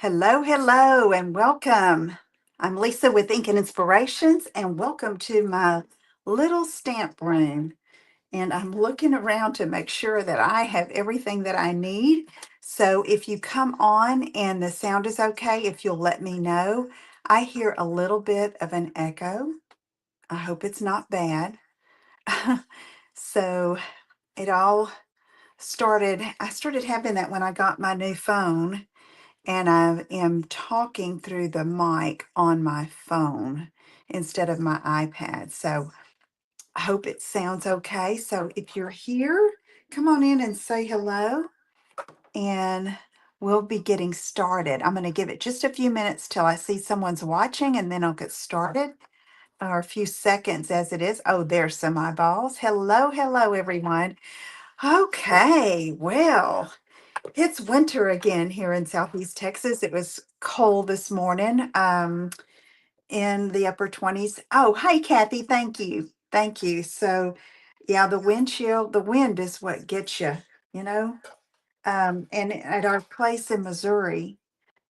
Hello, hello, and welcome. I'm Lisa with Ink and Inspirations, and welcome to my little stamp room. And I'm looking around to make sure that I have everything that I need. So if you come on and the sound is okay, if you'll let me know, I hear a little bit of an echo. I hope it's not bad. So it all I started having that when I got my new phone and I am talking through the mic on my phone instead of my iPad. So I hope it sounds okay. So if you're here, come on in and say hello, and we'll be getting started. I'm going to give it just a few minutes till I see someone's watching, and then I'll get started. Or a few seconds as it is. Oh, there's some eyeballs. Hello, hello, everyone. Okay, well, it's winter again here in Southeast Texas. It was cold this morning, in the upper 20s. Oh, hi, Kathy. Thank you. Thank you. So, yeah, the wind is what gets you, you know. And at our place in Missouri,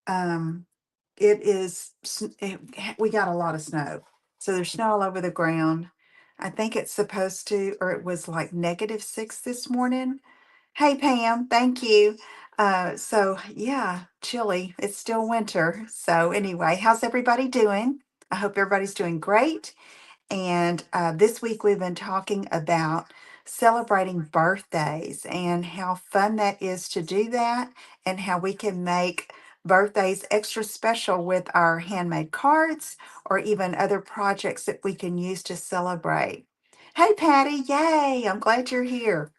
um, we got a lot of snow. So there's snow all over the ground. I think it's supposed to, or it was like -6 this morning. Hey, Pam, thank you. So yeah, chilly. It's still winter. So anyway, how's everybody doing? I hope everybody's doing great. And this week we've been talking about celebrating birthdays and how fun that is to do that, and how we can make birthdays extra special with our handmade cards or even other projects that we can use to celebrate. Hey, Patty, yay! I'm glad you're here.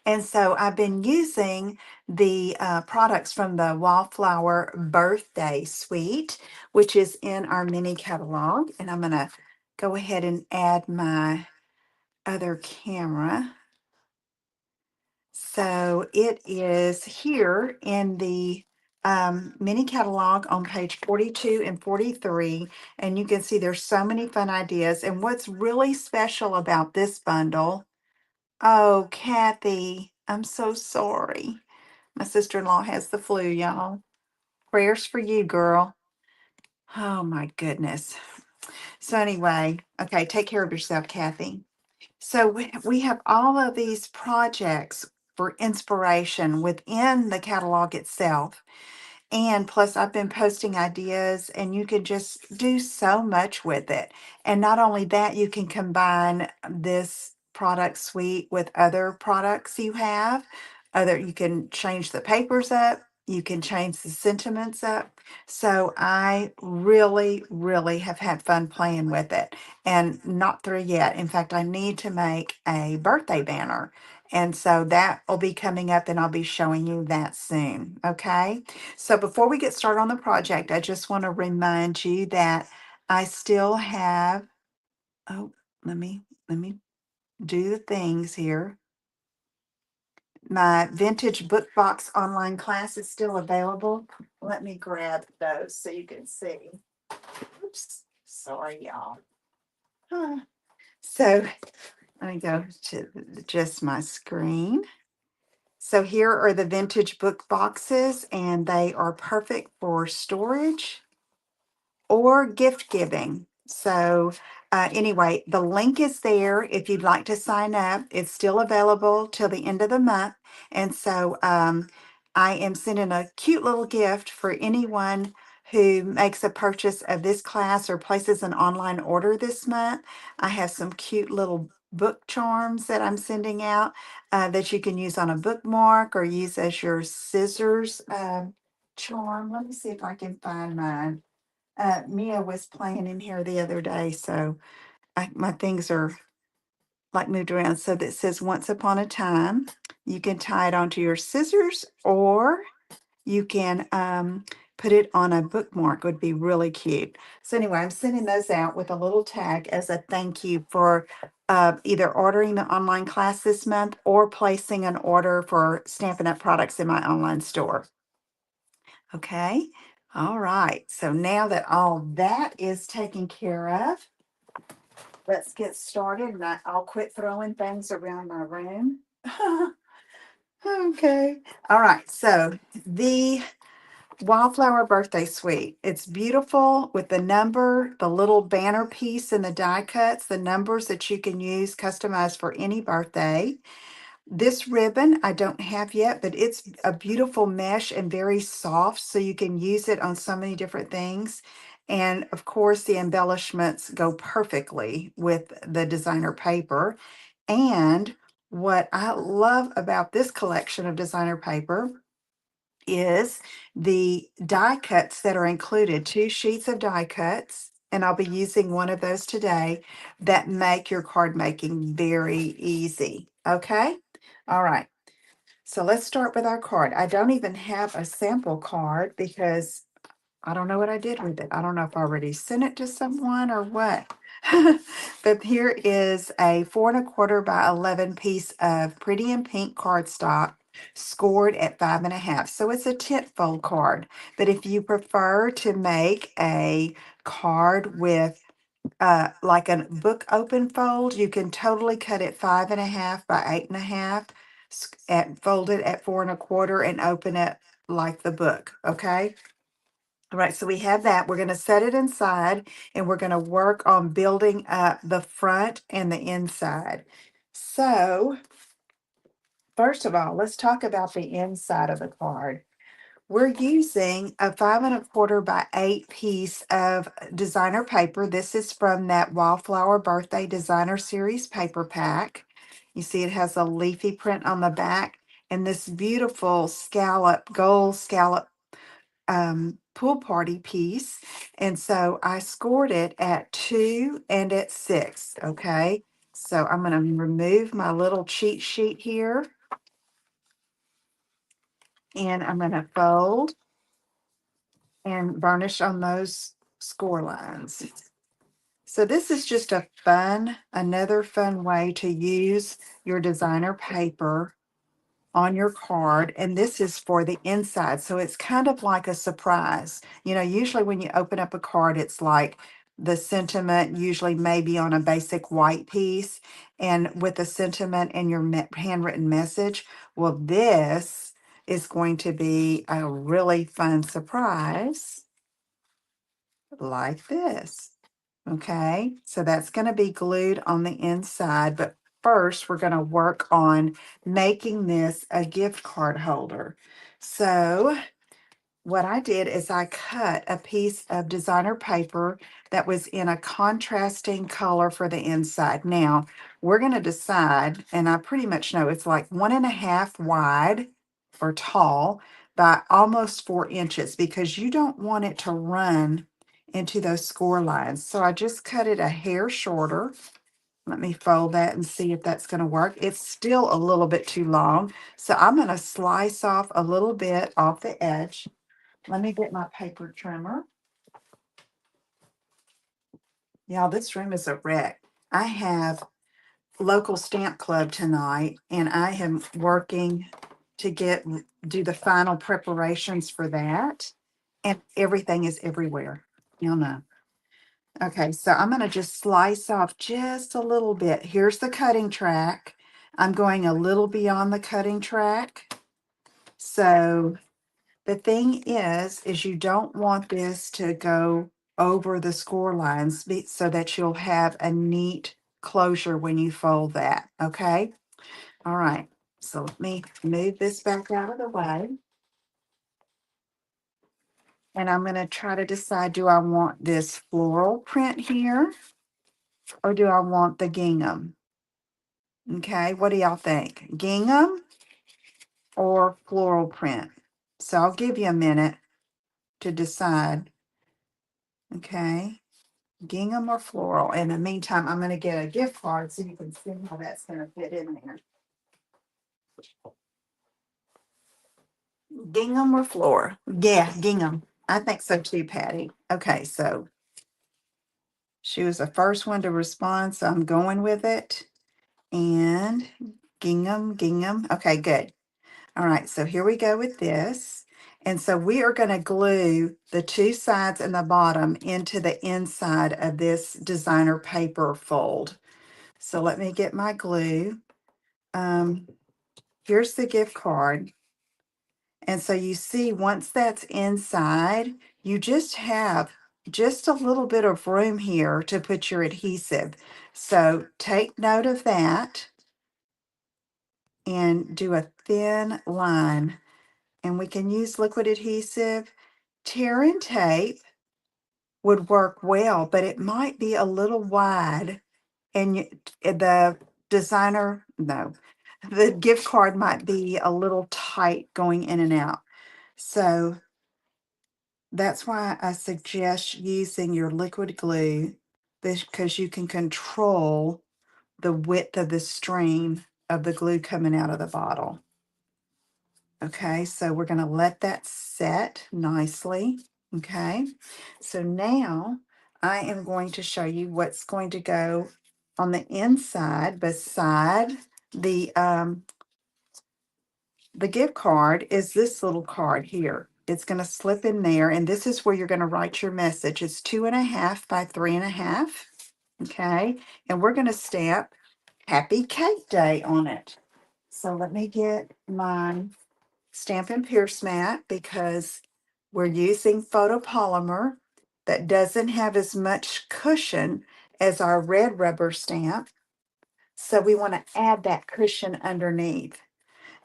And so I've been using the products from the Wallflower Birthday Suite, which is in our mini catalog. And I'm going to go ahead and add my other camera. So it is here in the mini catalog on page 42 and 43. And you can see there's so many fun ideas. And what's really special about this bundle. Oh, Kathy, I'm so sorry. My sister-in-law has the flu, y'all. Prayers for you, girl. Oh my goodness. So anyway, okay, take care of yourself, Kathy. So we have all of these projects for inspiration within the catalog itself. And plus, I've been posting ideas, and you can just do so much with it. And not only that, you can combine this product suite with other products you have. You can change the papers up, you can change the sentiments up. So I really, really have had fun playing with it, and not through yet. In fact, I need to make a birthday banner. And so that will be coming up, and I'll be showing you that soon. Okay. So before we get started on the project, I just want to remind you that I still have, oh, let me do the things here. My vintage book box online class is still available. Let me grab those so you can see. Oops, sorry, y'all. Huh. So let me go to just my screen. So here are the vintage book boxes, and they are perfect for storage or gift giving. So, anyway, the link is there if you'd like to sign up. It's still available till the end of the month. And so, I am sending a cute little gift for anyone who makes a purchase of this class or places an online order this month. I have some cute little book charms that I'm sending out that you can use on a bookmark or use as your scissors charm. Let me see if I can find mine. Mia was playing in here the other day, so my things are like moved around. So that says once upon a time. You can tie it onto your scissors, or you can put it on a bookmark. Would be really cute. So anyway, I'm sending those out with a little tag as a thank you for either ordering the online class this month or placing an order for Stampin' Up! Products in my online store. Okay. All right. So now that all that is taken care of, let's get started, and I'll quit throwing things around my room. Okay. All right. So the Wildflower Birthday Suite. It's beautiful with the number, the little banner piece and the die cuts, the numbers that you can use customized for any birthday. This ribbon I don't have yet, but it's a beautiful mesh and very soft, so you can use it on so many different things. And of course, the embellishments go perfectly with the designer paper. And what I love about this collection of designer paper is the die cuts that are included, 2 sheets of die cuts, and I'll be using one of those today, that make your card making very easy. Okay? All right. So let's start with our card. I don't even have a sample card because I don't know what I did with it. I don't know if I already sent it to someone or what. But here is a 4 1/4 by 11 piece of pretty and pink cardstock scored at 5 1/2. So it's a tent fold card. But if you prefer to make a card with like a book open fold, you can totally cut it 5 1/2 by 8 1/2, and fold it at 4 1/4 and open it like the book. Okay. All right, so we have that. We're going to set it inside and we're going to work on building up the front and the inside. So, first of all, let's talk about the inside of the card. We're using a 5 1/4 by 8 piece of designer paper. This is from that Wildflower Birthday Designer Series paper pack. You see it has a leafy print on the back and this beautiful scallop, gold scallop pool party piece. And so I scored it at 2 and at 6. Okay. So I'm going to remove my little cheat sheet here. And I'm going to fold and burnish on those score lines. So this is just another fun way to use your designer paper on your card, and this is for the inside, so it's kind of like a surprise. You know, usually when you open up a card, it's like the sentiment usually maybe on a basic white piece, and with the sentiment and your handwritten message. Well, this is going to be a really fun surprise like this. Okay, so that's going to be glued on the inside, but first we're going to work on making this a gift card holder. So what I did is I cut a piece of designer paper that was in a contrasting color for the inside. Now we're going to decide, and I pretty much know it's like 1 1/2 wide or tall by almost 4 inches, because you don't want it to run into those score lines. So I just cut it a hair shorter. Let me fold that and see if that's going to work. It's still a little bit too long, so I'm going to slice off a little bit off the edge. Let me get my paper trimmer. Y'all, this room is a wreck. I have local stamp club tonight, and I am working to do the final preparations for that, and everything is everywhere. You'll know. Okay, so I'm going to just slice off just a little bit. Here's the cutting track. I'm going a little beyond the cutting track. So the thing is you don't want this to go over the score lines so that you'll have a neat closure when you fold that. Okay. All right. So let me move this back out of the way. And I'm going to try to decide, do I want this floral print here or do I want the gingham? Okay. What do y'all think? Gingham or floral print? So I'll give you a minute to decide. Okay. Gingham or floral. In the meantime, I'm going to get a gift card so you can see how that's going to fit in there. Gingham or floral? Yeah, gingham. I think so too, Patty. Okay, so she was the first one to respond, so I'm going with it. And gingham. Okay, good. All right, so here we go with this. And so we are going to glue the 2 sides and the bottom into the inside of this designer paper fold. So let me get my glue. Here's the gift card. And so you see, once that's inside, you just have just a little bit of room here to put your adhesive. So take note of that and do a thin line. And we can use liquid adhesive. Tear and tape would work well, but it might be a little wide. And the designer, no, the gift card might be a little tight going in and out. So that's why I suggest using your liquid glue, because you can control the width of the stream of the glue coming out of the bottle. Okay, so we're going to let that set nicely. Okay, so now I am going to show you what's going to go on the inside beside the gift card is this little card here. It's going to slip in there, and this is where you're going to write your message. It's 2.5 by 3.5. Okay, and we're going to stamp Happy Cake Day on it. So let me get my Stampin' Pierce mat, because we're using photopolymer that doesn't have as much cushion as our red rubber stamp. So we want to add that cushion underneath.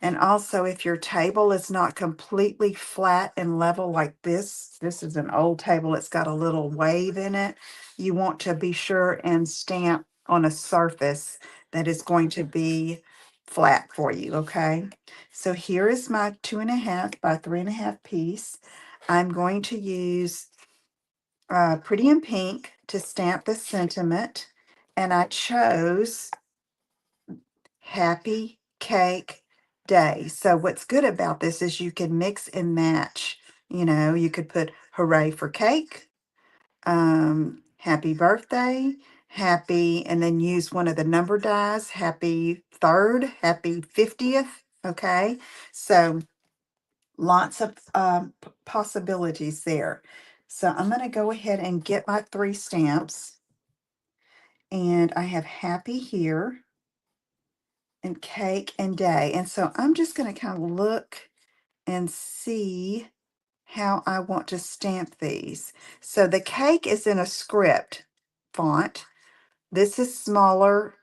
And also, if your table is not completely flat and level like this is an old table, it's got a little wave in it, you want to be sure and stamp on a surface that is going to be flat for you, okay? So here is my 2.5 by 3.5 piece. I'm going to use Pretty in Pink to stamp the sentiment, and I chose Happy Cake Day. So what's good about this is you can mix and match. You know, you could put hooray for cake, happy birthday, happy, and then use one of the number dies, happy 3rd, happy 50th. Okay, so lots of possibilities there. So I'm going to go ahead and get my 3 stamps, and I have happy here and cake and day. And so I'm just going to kind of look and see how I want to stamp these. So the cake is in a script font. This is smaller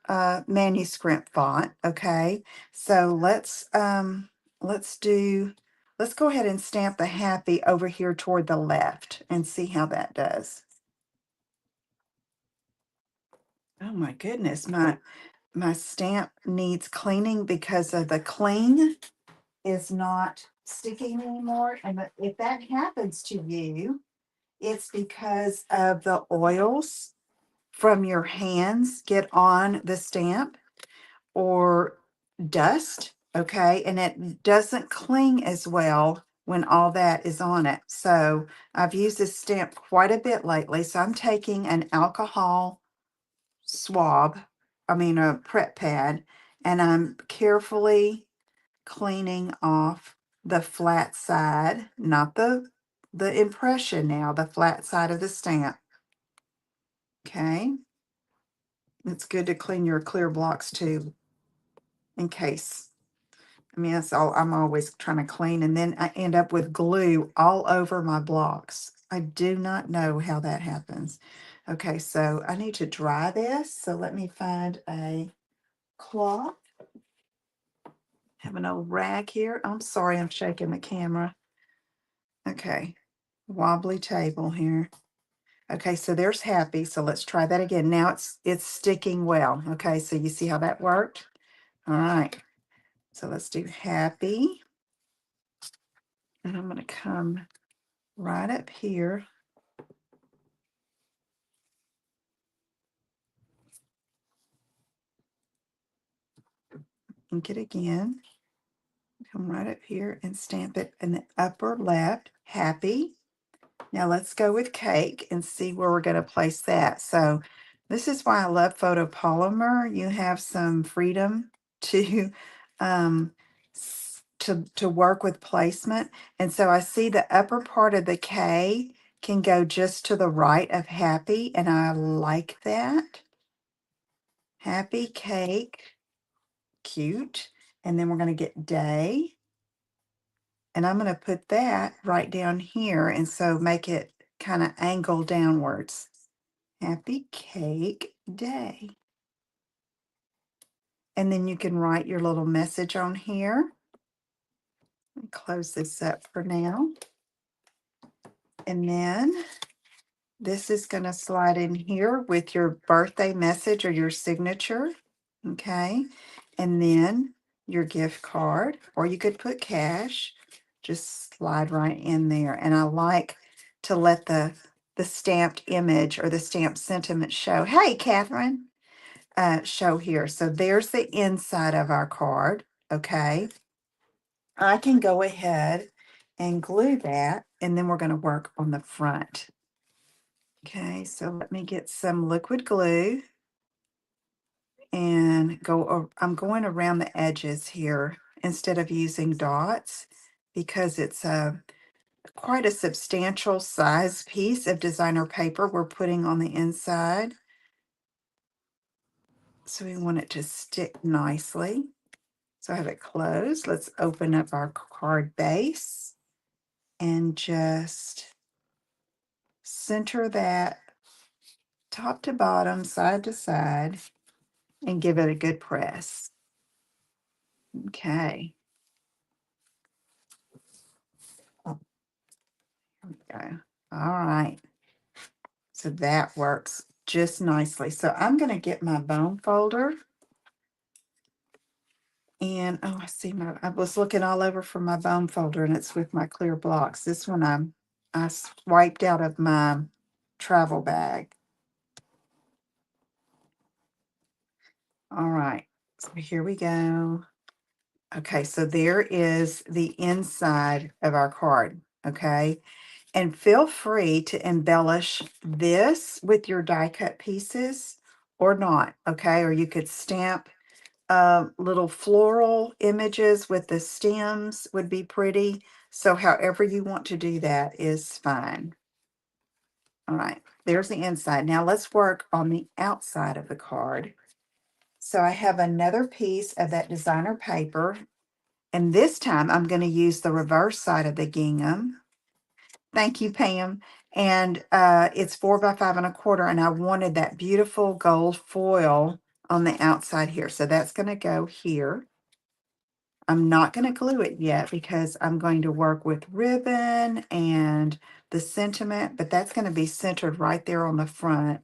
manuscript font. Okay. So let's go ahead and stamp the happy over here toward the left and see how that does. Oh my goodness, my stamp needs cleaning because of the cling is not sticking anymore. And if that happens to you, it's because of the oils from your hands get on the stamp, or dust, okay? And it doesn't cling as well when all that is on it. So I've used this stamp quite a bit lately. So I'm taking an alcohol swab, a prep pad, and I'm carefully cleaning off the flat side, not the impression now, the flat side of the stamp. Okay. It's good to clean your clear blocks too, in case. That's all. I'm always trying to clean, and then I end up with glue all over my blocks. I do not know how that happens. Okay, so I need to dry this. So let me find a cloth. Have an old rag here. I'm sorry, I'm shaking the camera. Okay, wobbly table here. Okay, so there's happy. So let's try that again. Now it's sticking well. Okay, so you see how that worked? All right. So let's do happy. And I'm going to come right up here. Ink it again. Come right up here and stamp it in the upper left. Happy. Now let's go with cake and see where we're going to place that. So this is why I love photopolymer. You have some freedom to to work with placement. And so I see the upper part of the K can go just to the right of happy, and I like that. Happy cake, cute. And then we're going to get day. And I'm going to put that right down here, and so make it kind of angle downwards. Happy Cake Day. And then you can write your little message on here. Close this up for now. And then this is going to slide in here with your birthday message or your signature. Okay. And then your gift card, or you could put cash, just slide right in there. And I like to let the stamped image or the stamped sentiment show. Hey, Catherine, show here. So there's the inside of our card. Okay. I can go ahead and glue that, and then we're going to work on the front. Okay, so let me get some liquid glue and I'm going around the edges here instead of using dots, because it's quite a substantial size piece of designer paper we're putting on the inside. So we want it to stick nicely. So I have it closed. Let's open up our card base and just center that top to bottom, side to side, and give it a good press. Okay. Here we go. All right. So that works just nicely. So I'm going to get my bone folder. And, oh, I was looking all over for my bone folder, and it's with my clear blocks. This one I swiped out of my travel bag. All right. So here we go. Okay, so there is the inside of our card. Okay. And feel free to embellish this with your die cut pieces or not, okay? Or you could stamp little floral images with the stems would be pretty. So however you want to do that is fine. All right, there's the inside. Now let's work on the outside of the card. So I have another piece of that designer paper, and this time I'm going to use the reverse side of the gingham. Thank you, Pam. And it's 4 by 5 1/4, and I wanted that beautiful gold foil on the outside here. So that's going to go here. I'm not going to glue it yet because I'm going to work with ribbon and the sentiment, but that's going to be centered right there on the front.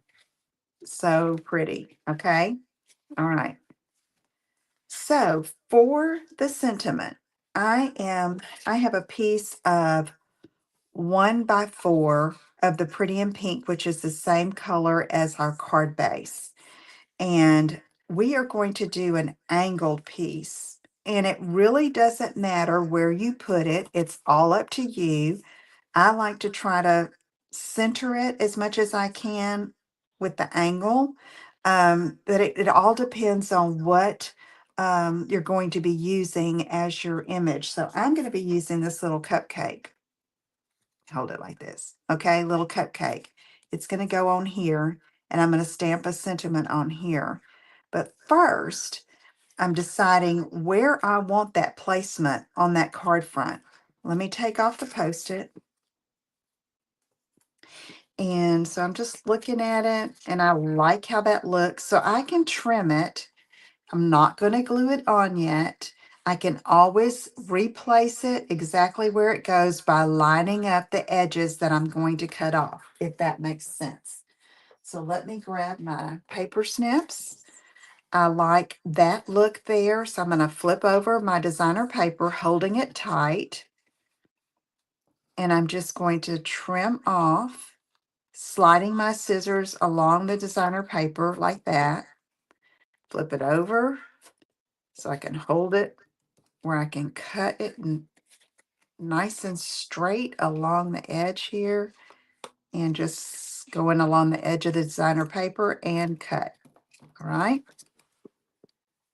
So pretty. Okay. All right. So for the sentiment, I have a piece of 1 by 4 of the Pretty in Pink, which is the same color as our card base. And we are going to do an angled piece. And it really doesn't matter where you put it. It's all up to you. I like to try to center it as much as I can with the angle. But it all depends on what you're going to be using as your image. So I'm going to be using this little cupcake. Hold it like this. Okay, little cupcake. It's going to go on here, and I'm going to stamp a sentiment on here. But first, I'm deciding where I want that placement on that card front. Let me take off the Post-it. And so I'm just looking at it, and I like how that looks. So I can trim it. I'm not going to glue it on yet. I can always replace it exactly where it goes by lining up the edges that I'm going to cut off, if that makes sense. So let me grab my paper snips. I like that look there. So I'm going to flip over my designer paper, holding it tight. And I'm just going to trim off, sliding my scissors along the designer paper like that. Flip it over so I can hold it where I can cut it nice and straight along the edge here, and just going along the edge of the designer paper and cut. All right.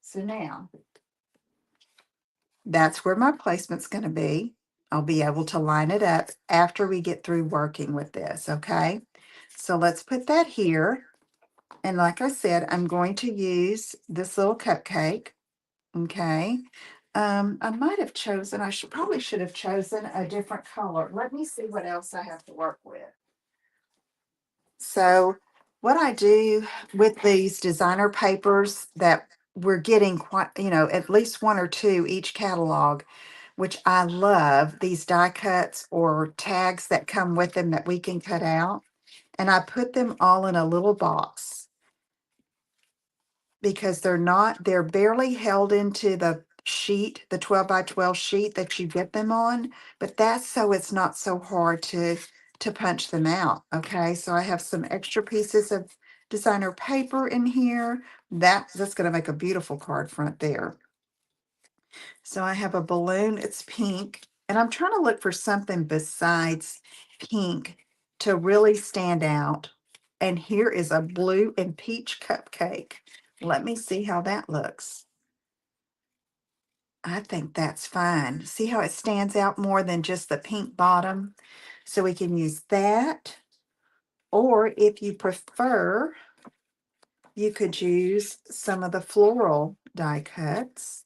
So now that's where my placement's going to be. I'll be able to line it up after we get through working with this. Okay. So let's put that here. And like I said, I'm going to use this little cupcake. Okay. I might have chosen, probably should have chosen a different color. Let me see what else I have to work with. So what I do with these designer papers that we're getting quite, at least one or two each catalog, which I love, these die cuts or tags that come with them that we can cut out. And I put them all in a little box because they're barely held into the sheet, the 12 by 12 sheet that you get them on, but that's so it's not so hard to punch them out. Okay, so I have some extra pieces of designer paper in here. That's going to make a beautiful card front there. So I have a balloon, it's pink, and I'm trying to look for something besides pink to really stand out. And here is a blue and peach cupcake. Let me see how that looks. I think that's fine. See how it stands out more than just the pink bottom? So we can use that. Or if you prefer, you could use some of the floral die cuts.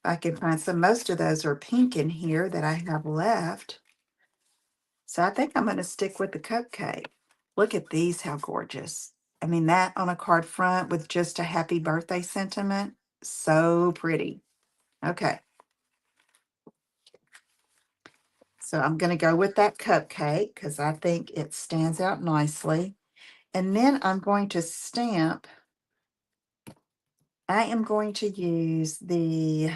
I can find some, most of those are pink in here that I have left. So I think I'm going to stick with the cupcake. Look at these, how gorgeous. I mean, that on a card front with just a happy birthday sentiment. So pretty. Okay. So I'm going to go with that cupcake because I think it stands out nicely. And then I'm going to stamp. I am going to use the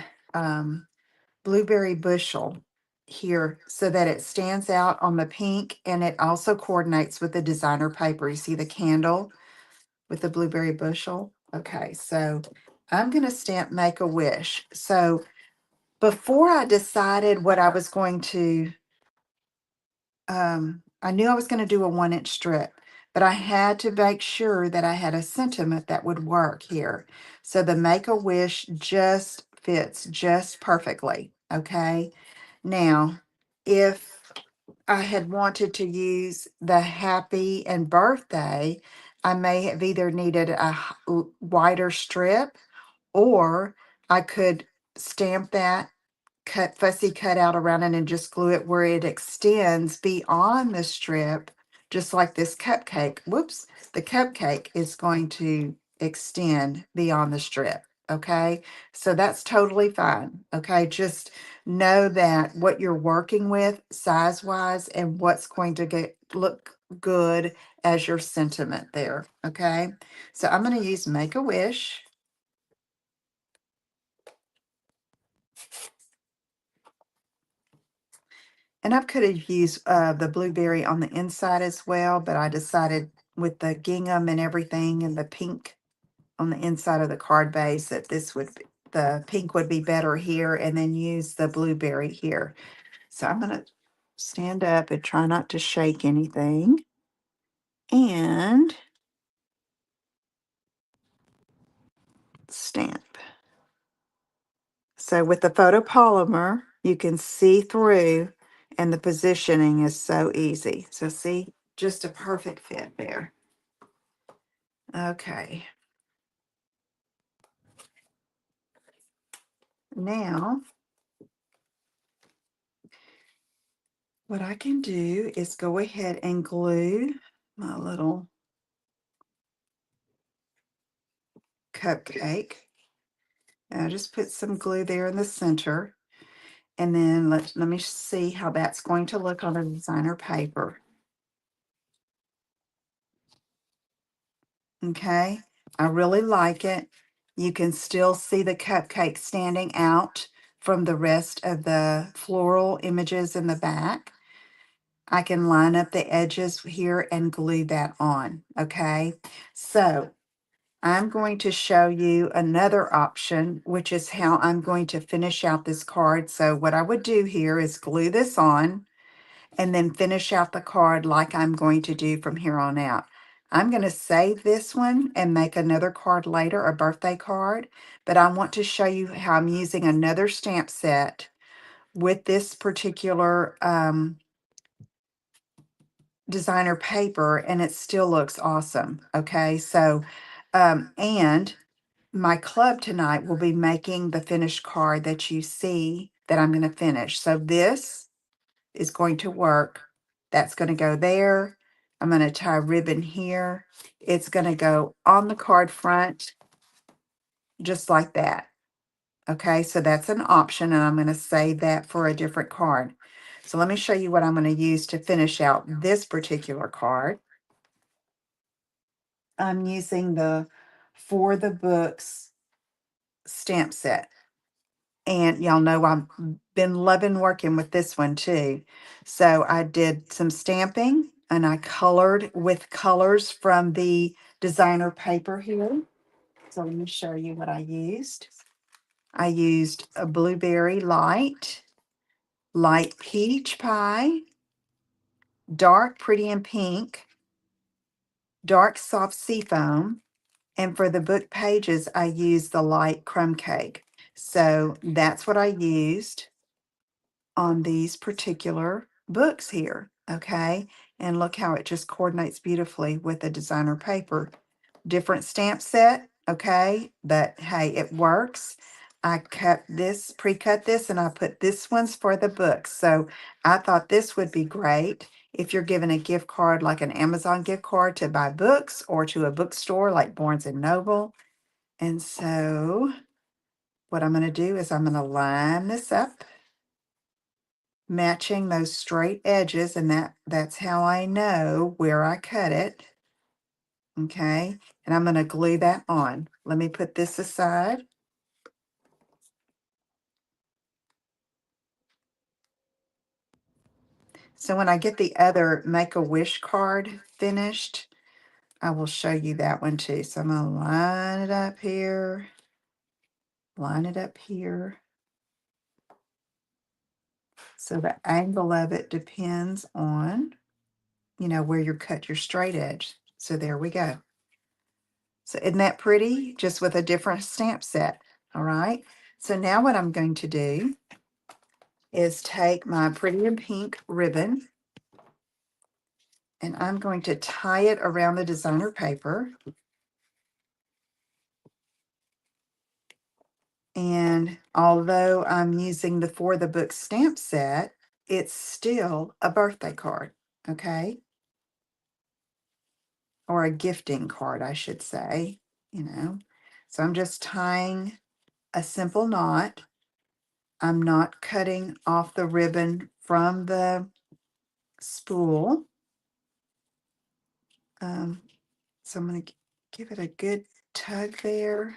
blueberry bushel here so that it stands out on the pink and it also coordinates with the designer paper. You see the candle with the blueberry bushel? Okay, so I'm going to stamp Make a Wish. So before I decided what I was going to, I knew I was going to do a 1-inch strip, but I had to make sure that I had a sentiment that would work here. So the Make a Wish just fits just perfectly. Okay. Now, if I had wanted to use the happy and birthday, I may have either needed a wider strip or I could stamp that fussy cut out around it and just glue it where it extends beyond the strip, just like this cupcake. Whoops, the cupcake is going to extend beyond the strip. Okay, so that's totally fine. Okay, just know that what you're working with size wise and what's going to look good as your sentiment there. Okay, so I'm going to use Make a Wish. And I could have used the blueberry on the inside as well, but I decided with the gingham and everything and the pink on the inside of the card base that the pink would be better here and then use the blueberry here. So I'm going to stand up and try not to shake anything. And stamp. So with the photopolymer, you can see through and the positioning is so easy. So see, just a perfect fit there. Okay. Now, what I can do is go ahead and glue my little cupcake. And I just put some glue there in the center. And then let me see how that's going to look on a designer paper. Okay, I really like it. You can still see the cupcake standing out from the rest of the floral images in the back. I can line up the edges here and glue that on. Okay, so I'm going to show you another option, which is how I'm going to finish out this card. So what I would do here is glue this on and then finish out the card like I'm going to do from here on out. I'm going to save this one and make another card later, a birthday card, but I want to show you how I'm using another stamp set with this particular designer paper, and it still looks awesome. Okay, so, and my club tonight will be making the finished card that you see that I'm going to finish. So this is going to work. That's going to go there. I'm going to tie a ribbon here. It's going to go on the card front, just like that. Okay, so that's an option, and I'm going to save that for a different card. So let me show you what I'm going to use to finish out this particular card. I'm using the For the Books stamp set. And y'all know I've been loving working with this one too. So I did some stamping and I colored with colors from the designer paper here. So let me show you what I used. I used a blueberry light, light peach pie, dark pretty and pink, dark soft seafoam, and for the book pages, I used the light crumb cake. So that's what I used on these particular books here, okay? And look how it just coordinates beautifully with the designer paper. Different stamp set, okay? But hey, it works. I cut this, pre-cut this, and I put this one's for the books. So I thought this would be great if you're given a gift card like an Amazon gift card to buy books or to a bookstore like Barnes and Noble. And so what I'm going to do is I'm going to line this up, matching those straight edges, and that's how I know where I cut it. Okay, and I'm going to glue that on. Let me put this aside. So when I get the other Make-A-Wish card finished, I will show you that one too. So I'm going to line it up here, line it up here. So the angle of it depends on, you know, where you cut your straight edge. So there we go. So isn't that pretty? Just with a different stamp set. All right. So now what I'm going to do is take my pretty and pink ribbon and I'm going to tie it around the designer paper. And although I'm using the For the Book stamp set, it's still a birthday card, okay? Or a gifting card, I should say, you know. So I'm just tying a simple knot. I'm not cutting off the ribbon from the spool. So I'm going to give it a good tug there.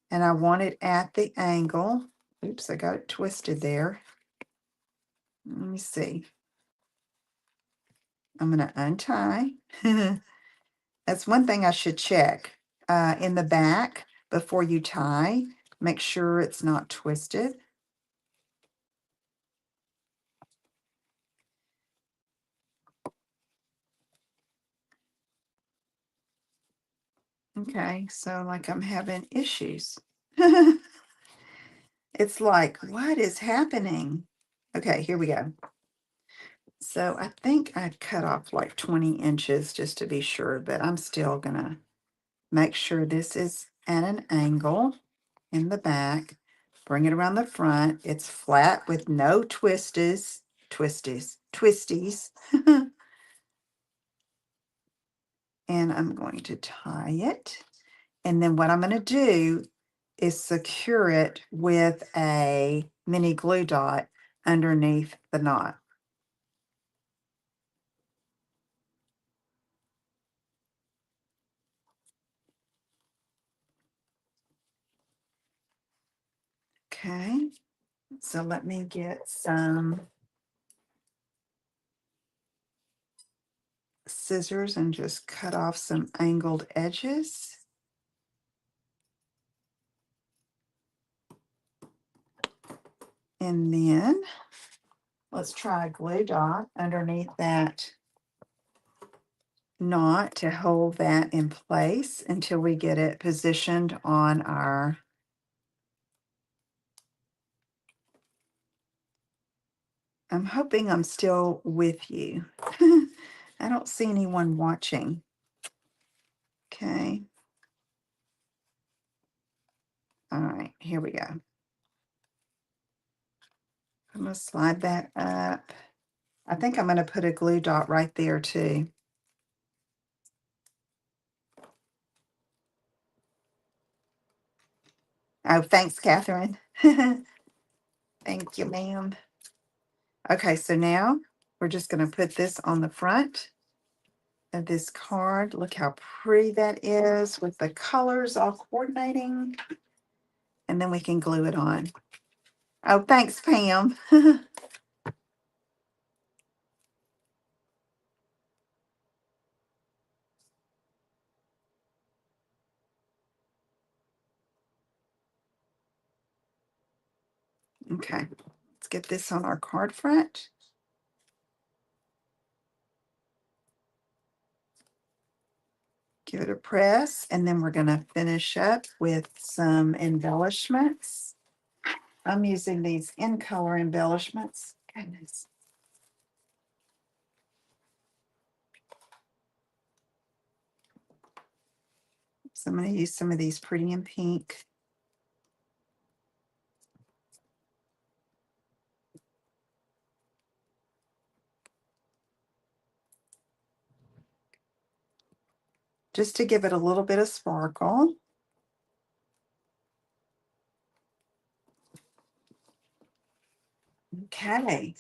And I want it at the angle. Oops, I got it twisted there. Let me see. I'm going to untie. That's one thing I should check in the back before you tie. Make sure it's not twisted. Okay, so like I'm having issues. It's like, what is happening? Okay, here we go. So I think I cut off like 20 inches just to be sure, but I'm still gonna make sure this is at an angle in the back. Bring it around the front. It's flat with no twisties. And I'm going to tie it. And then what I'm going to do is secure it with a mini glue dot underneath the knot. Okay, so let me get some scissors and just cut off some angled edges. And then let's try a glue dot underneath that knot to hold that in place until we get it positioned on our I'm hoping I'm still with you. I don't see anyone watching. Okay. All right, here we go. I'm going to slide that up. I think I'm going to put a glue dot right there too. Oh, thanks, Catherine. Thank you, ma'am. Okay, so now we're just going to put this on the front of this card. Look how pretty that is with the colors all coordinating. And then we can glue it on. Oh, thanks, Pam. Okay, let's get this on our card front. Give it a press, and then we're going to finish up with some embellishments. I'm using these in color embellishments. Goodness. So I'm going to use some of these pretty in pink. Just to give it a little bit of sparkle. Okay,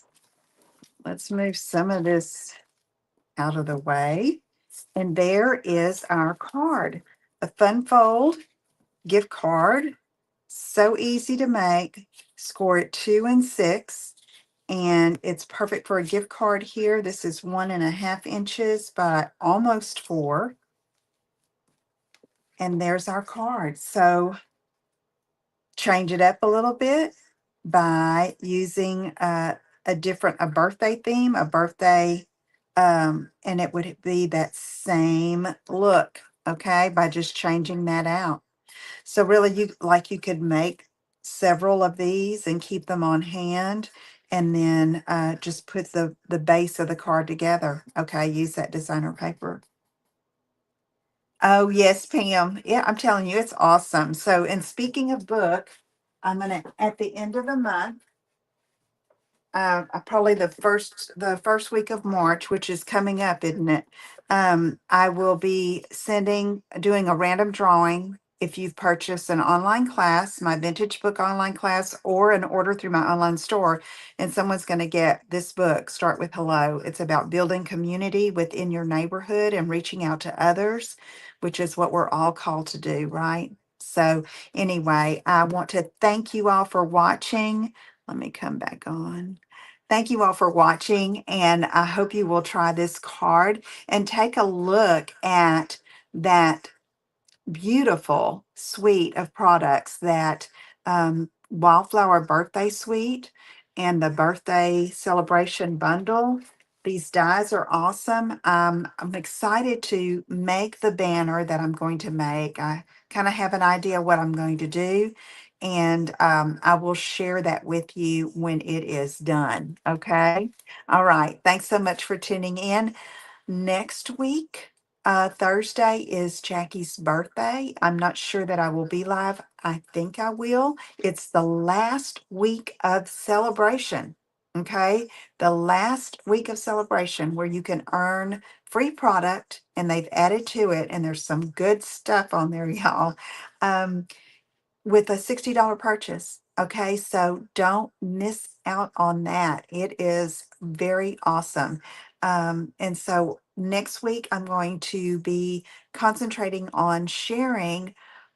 let's move some of this out of the way. And there is our card, a fun fold gift card. So easy to make. Score it 2 and 6. And it's perfect for a gift card here. This is 1.5 inches by almost 4. And there's our card. So change it up a little bit by using a birthday theme, and it would be that same look, okay, by just changing that out. So really, you could make several of these and keep them on hand, and then just put the base of the card together. Okay, use that designer paper. Oh, yes, Pam. Yeah, I'm telling you, it's awesome. So, and speaking of book, I'm gonna at the end of the month, probably the first week of March, which is coming up, isn't it? I will be doing a random drawing. If you've purchased an online class, my vintage book online class, or an order through my online store, and someone's going to get this book, Start with Hello. It's about building community within your neighborhood and reaching out to others, which is what we're all called to do, right? So anyway, I want to thank you all for watching. Let me come back on. Thank you all for watching, and I hope you will try this card and take a look at that beautiful suite of products, that Wildflower Birthday Suite and the Birthday Celebration Bundle. These dies are awesome. I'm excited to make the banner that I'm going to make. I kind of have an idea what I'm going to do, and I will share that with you when it is done. Okay. All right. Thanks so much for tuning in. Next week, Thursday is Jackie's birthday. I'm not sure that I will be live. I think I will. It's the last week of celebration. Okay. The last week of celebration where you can earn free product, and they've added to it, and there's some good stuff on there, y'all. With a $60 purchase. Okay, so don't miss out on that. It is very awesome. And so next week, I'm going to be concentrating on sharing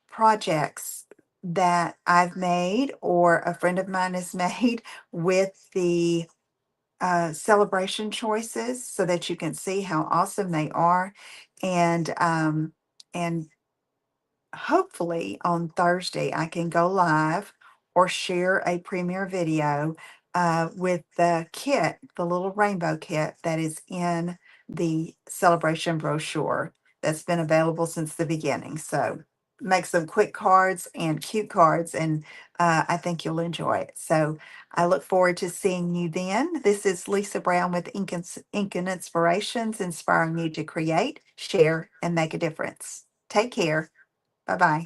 projects that I've made or a friend of mine has made with the celebration choices, so that you can see how awesome they are. And hopefully on Thursday, I can go live or share a premiere video with the kit, the little rainbow kit that is in the celebration brochure that's been available since the beginning. So make some quick cards and cute cards, and I think you'll enjoy it. So I look forward to seeing you then. This is Lisa Brown with Ink and Inspirations, inspiring you to create, share, and make a difference. Take care. Bye bye.